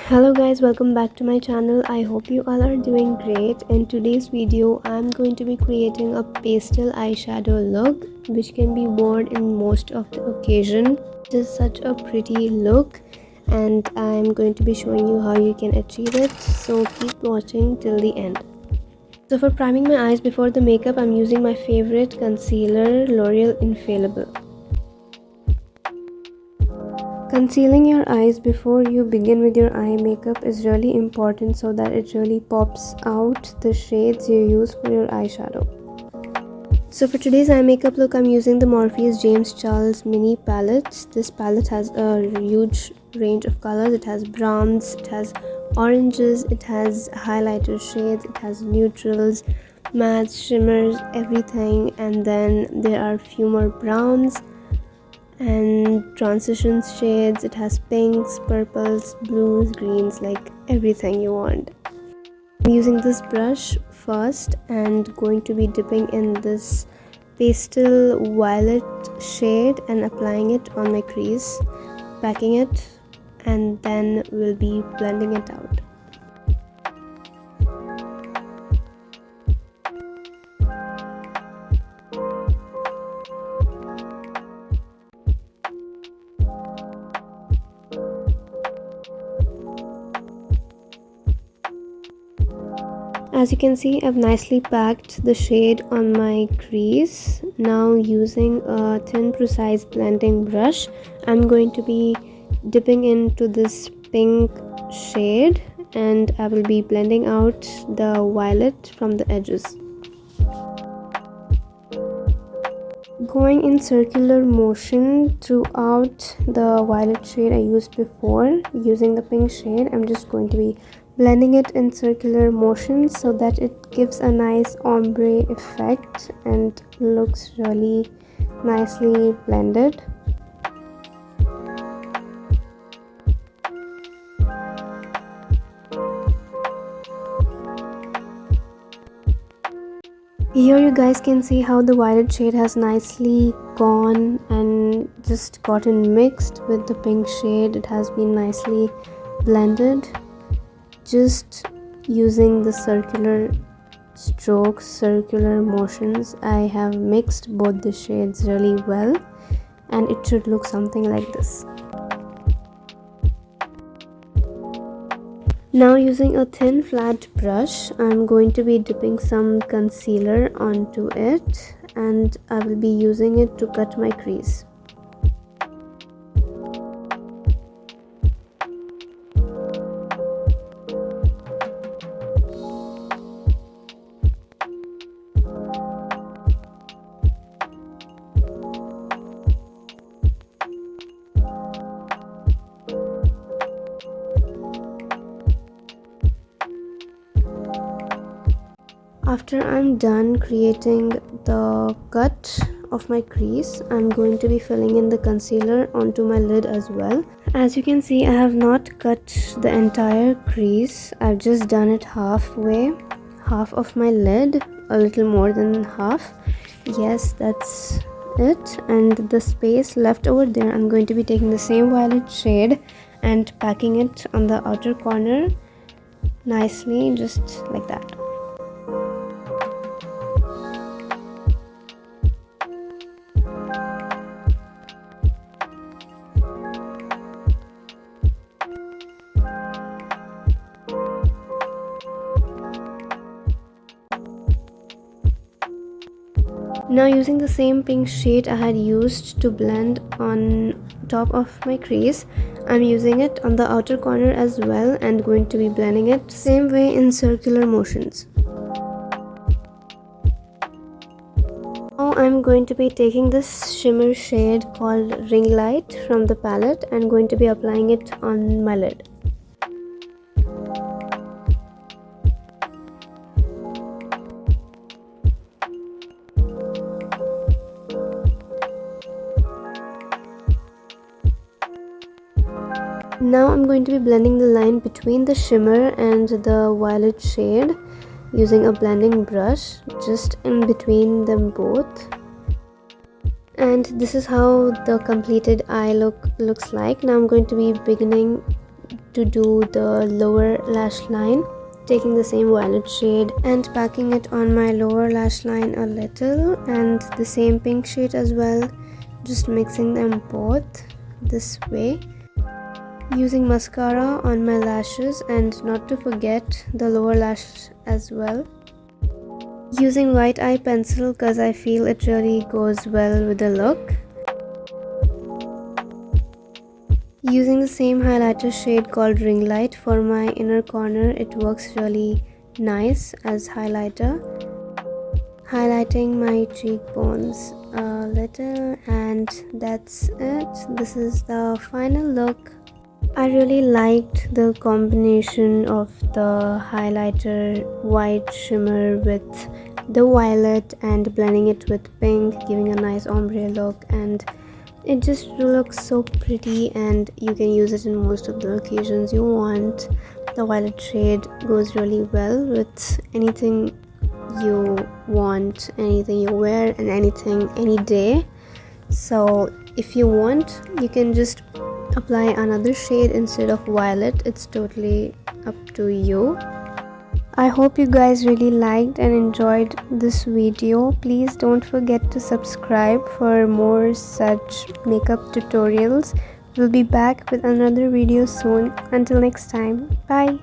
Hello guys, welcome back to my channel. I hope you all are doing great. In today's video I'm going to be creating a pastel eyeshadow look which can be worn in most of the occasion. It is such a pretty look and I'm going to be showing you how you can achieve it, so keep watching till the end. So for priming my eyes before the makeup, I'm using my favorite concealer, L'Oreal Infallible. Concealing your eyes before you begin with your eye makeup is really important so that it really pops out the shades you use for your eyeshadow. So for today's eye makeup look, I'm using the Morphe's James Charles mini palette. This palette has a huge range of colors. It has browns, it has oranges, it has highlighter shades, it has neutrals, mattes, shimmers, everything, and then there are a few more browns and transition shades. It has pinks, purples, blues, greens, like everything you want. I'm using this brush first and going to be dipping in this pastel violet shade and applying it on my crease, packing it, and then we'll be blending it out. As you can see, I've nicely packed the shade on my crease. Now using a thin precise blending brush, I'm going to be dipping into this pink shade and I will be blending out the violet from the edges. Going in circular motion throughout the violet shade I used before, using the pink shade, I'm just going to be blending it in circular motion so that it gives a nice ombre effect and looks really nicely blended. Here you guys can see how the violet shade has nicely gone and just gotten mixed with the pink shade. It has been nicely blended. Just using the circular strokes, circular motions, I have mixed both the shades really well and it should look something like this. Now using a thin flat brush, I'm going to be dipping some concealer onto it and I will be using it to cut my crease. After I'm done creating the cut of my crease, I'm going to be filling in the concealer onto my lid as well. As you can see, I have not cut the entire crease. I've just done it halfway, half of my lid, a little more than half. Yes, that's it. And the space left over there, I'm going to be taking the same violet shade and packing it on the outer corner nicely, just like that. Now using the same pink shade I had used to blend on top of my crease, I'm using it on the outer corner as well and going to be blending it same way in circular motions. Now I'm going to be taking this shimmer shade called Ring Light from the palette and going to be applying it on my lid. Now I'm going to be blending the line between the shimmer and the violet shade using a blending brush, just in between them both. And this is how the completed eye look looks like. Now I'm going to be beginning to do the lower lash line, taking the same violet shade and packing it on my lower lash line a little, and the same pink shade as well, just mixing them both this way. Using mascara on my lashes and not to forget the lower lash as well. Using white eye pencil because I feel it really goes well with the look. Using the same highlighter shade called Ring Light for my inner corner, it works really nice as highlighter. Highlighting my cheekbones a little, and that's it. This is the final look. I really liked the combination of the highlighter white shimmer with the violet and blending it with pink, giving a nice ombre look, and it just looks so pretty, and you can use it in most of the occasions you want. The violet shade goes really well with anything you want, anything you wear, and anything any day. So if you want, you can just apply another shade instead of violet. It's totally up to you. I hope you guys really liked and enjoyed this video. Please don't forget to subscribe for more such makeup tutorials. We'll be back with another video soon. Until next time, bye.